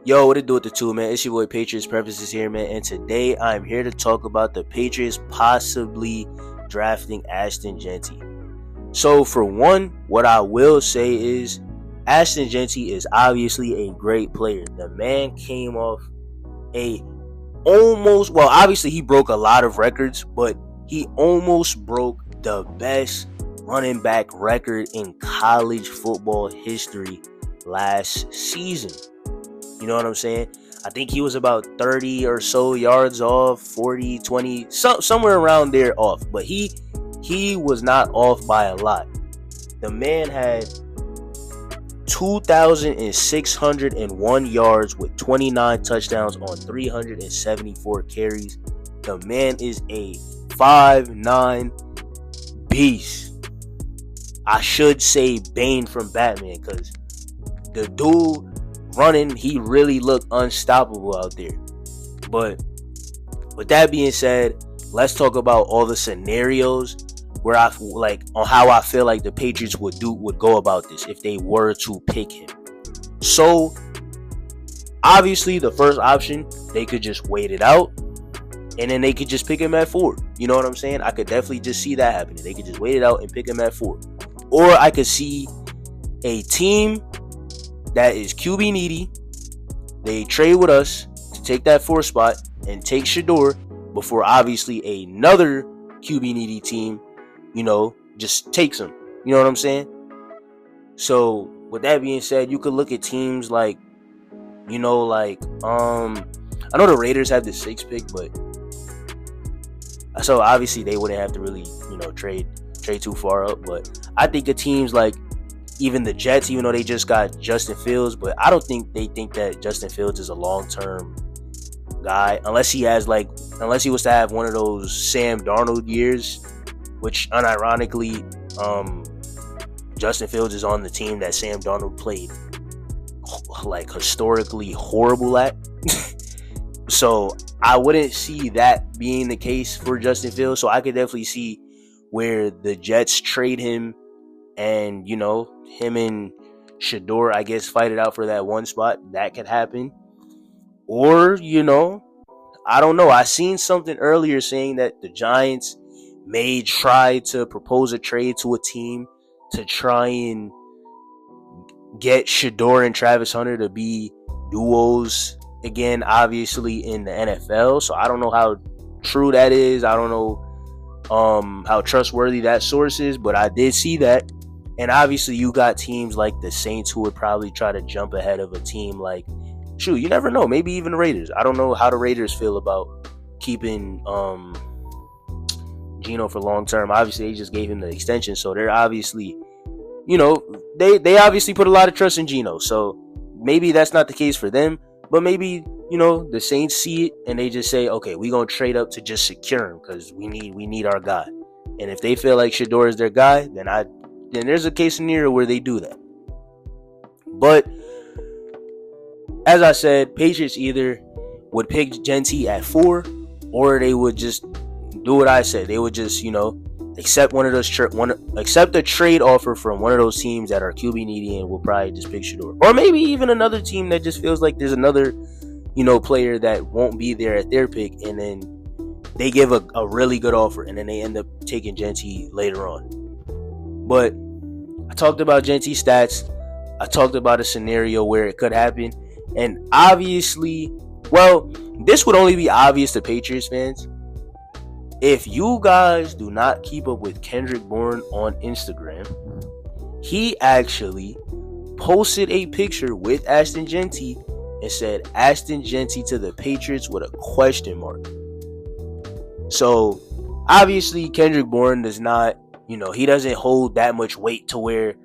Yo, what it do with the two, man? It's your boy Patriots Prefaces here, man. And today I'm here to talk about the Patriots possibly drafting Ashton Jeanty. So, for one, what I will say is Ashton Jeanty is obviously a great player. The man came off a obviously he broke a lot of records, but he almost broke the best running back record in college football history last season. You know what I'm saying? I think he was about 30 or so yards off, 40, 20, somewhere around there off. But he was not off by a lot. The man had 2,601 yards with 29 touchdowns on 374 carries. The man is a 5'9" beast. I should say Bane from Batman, because the dude running, he really looked unstoppable out there. But with that being said, let's talk about all the scenarios where on how I feel like the Patriots would go about this if they were to pick him. So obviously the first option, they could just wait it out and then they could just pick him at 4. You know what I'm saying? I could definitely just see that happening. They could just wait it out and pick him at 4. Or I could see a team that is QB needy. They trade with us to take that 4 spot and take Shador before obviously another QB needy team, just takes him. You know what I'm saying? So with that being said, you could look at teams like, I know the Raiders have the 6th pick, but so obviously they wouldn't have to really, trade too far up. But I think of teams like even the Jets, even though they just got Justin Fields, but I don't think they think that Justin Fields is a long-term guy, unless he was to have one of those Sam Darnold years, which unironically, Justin Fields is on the team that Sam Darnold played historically horrible at. So I wouldn't see that being the case for Justin Fields. So I could definitely see where the Jets trade him and, him and Shador, I guess, fight it out for that 1 spot. That could happen. Or, I don't know. I seen something earlier saying that the Giants may try to propose a trade to a team to try and get Shador and Travis Hunter to be duos again, obviously in the NFL. So I don't know how true that is. I don't know how trustworthy that source is, but I did see that. And obviously you got teams like the Saints who would probably try to jump ahead of a team like, you never know, maybe even the Raiders. I don't know how the Raiders feel about keeping Geno for long term. Obviously they just gave him the extension, so they're obviously, they obviously put a lot of trust in Geno. So maybe that's not the case for them, but maybe, the Saints see it and they just say, okay, we're going to trade up to just secure him because we need our guy. And if they feel like Shador is their guy, then there's a case scenario where they do that. But as I said, Patriots either would pick Jeanty at 4, or they would just do what I said. They would just, accept accept a trade offer from one of those teams that are QB needy and will probably just pick Shador. Or maybe even another team that just feels like there's another, player that won't be there at their pick, and then they give a really good offer, and then they end up taking Jeanty later on. But I talked about Jeanty's stats. I talked about a scenario where it could happen. And obviously, this would only be obvious to Patriots fans. If you guys do not keep up with Kendrick Bourne on Instagram, he actually posted a picture with Ashton Jeanty and said Ashton Jeanty to the Patriots with a question mark. So obviously Kendrick Bourne does not, he doesn't hold that much weight to where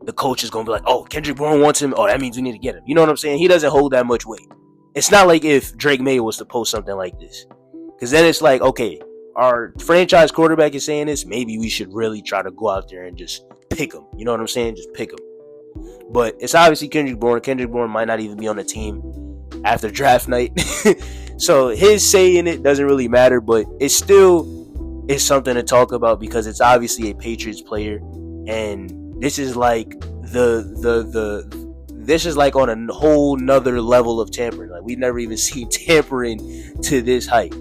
the coach is going to be like, oh, Kendrick Bourne wants him. Oh, that means we need to get him. You know what I'm saying? He doesn't hold that much weight. It's not like if Drake May was to post something like this. Because then it's like, okay, our franchise quarterback is saying this. Maybe we should really try to go out there and just pick him. You know what I'm saying? Just pick him. But it's obviously Kendrick Bourne. Kendrick Bourne might not even be on the team after draft night. So his saying it doesn't really matter. But it still is something to talk about because it's obviously a Patriots player. And this is like the this is like on a whole nother level of tampering. Like, we've never even seen tampering to this height.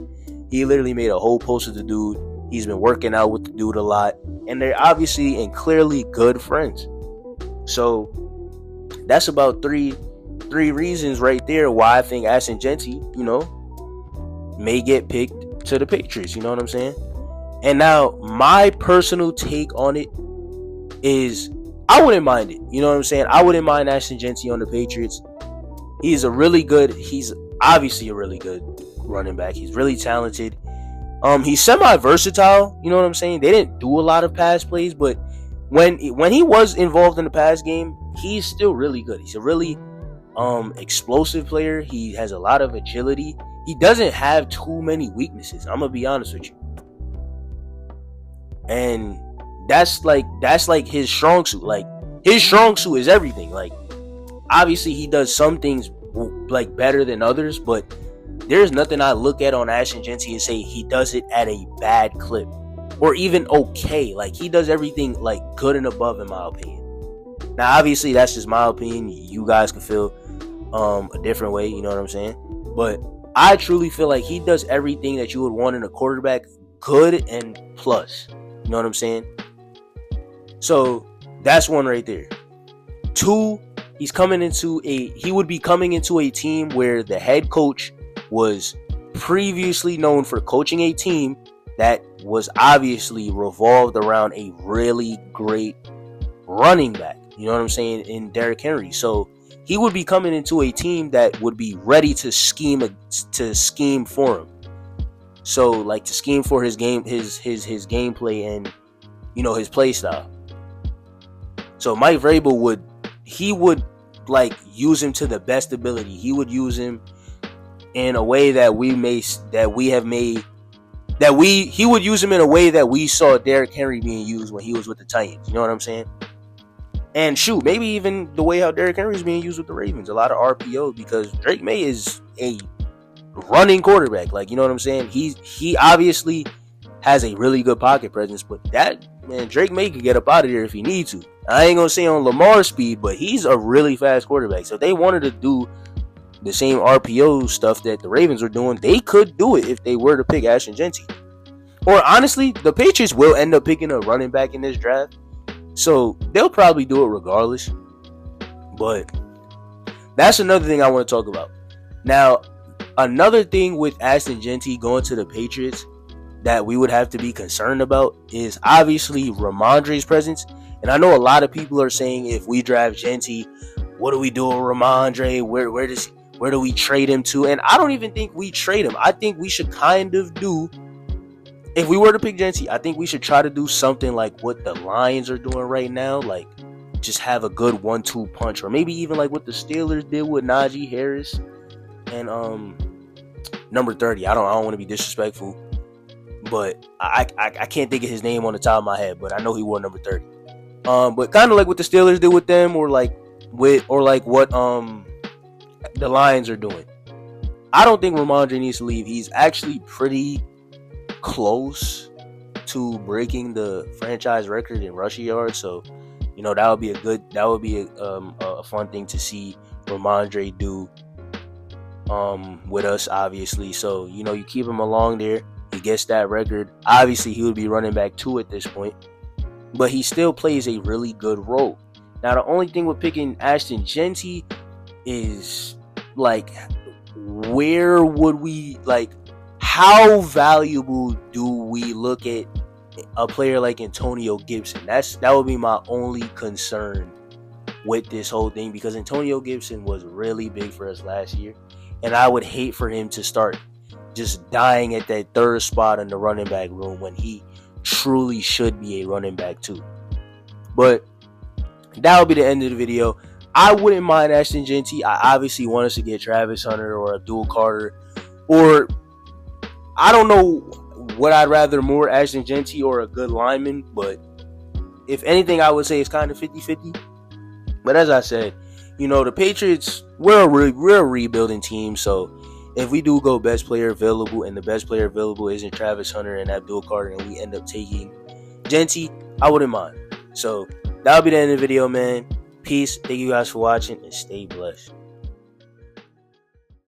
He literally made a whole post of the dude. He's been working out with the dude a lot, and they're obviously and clearly good friends. So that's about three reasons right there why I think Ashton Jeanty, may get picked to the Patriots. You know what I'm saying? And now my personal take on it is I wouldn't mind it. You know what I'm saying? I wouldn't mind Ashton Jeanty on the Patriots. He's obviously a really good running back. He's really talented. He's semi-versatile. You know what I'm saying? They didn't do a lot of pass plays, but when he was involved in the pass game, he's still really good. He's a really explosive player. He has a lot of agility. He doesn't have too many weaknesses. I'm gonna be honest with you. And that's like his strong suit. Like, his strong suit is everything. Like, obviously he does some things like better than others, but there's nothing I look at on Ashton Jeanty and say he does it at a bad clip or even okay. Like, he does everything like good and above, in my opinion. Now, obviously that's just my opinion. You guys can feel a different way. You know what I'm saying? But I truly feel like he does everything that you would want in a quarterback, good and plus. You know what I'm saying? So that's one right there. Two, he would be coming into a team where the head coach was previously known for coaching a team that was obviously revolved around a really great running back. You know what I'm saying? In Derrick Henry. So he would be coming into a team that would be ready to scheme for him. So, like, to scheme for his game, his gameplay and, his play style. So Mike Vrabel would like use him to the best ability. He would use him in a way he would use him in a way that we saw Derrick Henry being used when he was with the Titans. You know what I'm saying? And shoot, maybe even the way how Derrick Henry is being used with the Ravens. A lot of RPO, because Drake May is a running quarterback. Like, you know what I'm saying? He obviously has a really good pocket presence, but Drake May could get up out of there if he needs to. I ain't gonna say on Lamar's speed, but he's a really fast quarterback. So if they wanted to do the same RPO stuff that the Ravens were doing, they could do it if they were to pick Ashton Jeanty. Or honestly, the Patriots will end up picking a running back in this draft, so they'll probably do it regardless. But that's another thing I want to talk about. Now, another thing with Ashton Jeanty going to the Patriots that we would have to be concerned about is obviously Ramondre's presence. And I know a lot of people are saying, if we draft Jeanty, what do we do with Ramondre? Where do we trade him to? And I don't even think we trade him. I think we should kind of do, if we were to pick Jeanty, I think we should try to do something like what the Lions are doing right now. Like, just have a good 1-2 punch. Or maybe even like what the Steelers did with Najee Harris and number 30. I don't want to be disrespectful, but I can't think of his name on the top of my head, but I know he wore number 30. But kind of like what the Steelers did with them, or like what the Lions are doing. I don't think Ramondre needs to leave. He's actually pretty close to breaking the franchise record in rushing yards. So, that would be a fun thing to see Ramondre do with us, obviously. So, you keep him along there. He gets that record. Obviously, he would be running back 2 at this point, but he still plays a really good role. Now, the only thing with picking Ashton Jeanty is, like, where would we, like, how valuable do we look at a player like Antonio Gibson? That would be my only concern with this whole thing, because Antonio Gibson was really big for us last year, and I would hate for him to start just dying at that third spot in the running back room when he truly should be a running back too. But that will be the end of the video. I wouldn't mind Ashton Jeanty. I obviously want us to get Travis Hunter or Abdul Carter, or I don't know what I'd rather more, Ashton Jeanty or a good lineman, but if anything, I would say it's kind of 50-50. But as I said, the Patriots, we're a rebuilding team, so if we do go best player available and the best player available isn't Travis Hunter and Abdul Carter, and we end up taking Jeanty, I wouldn't mind. So that'll be the end of the video, man. Peace. Thank you guys for watching and stay blessed.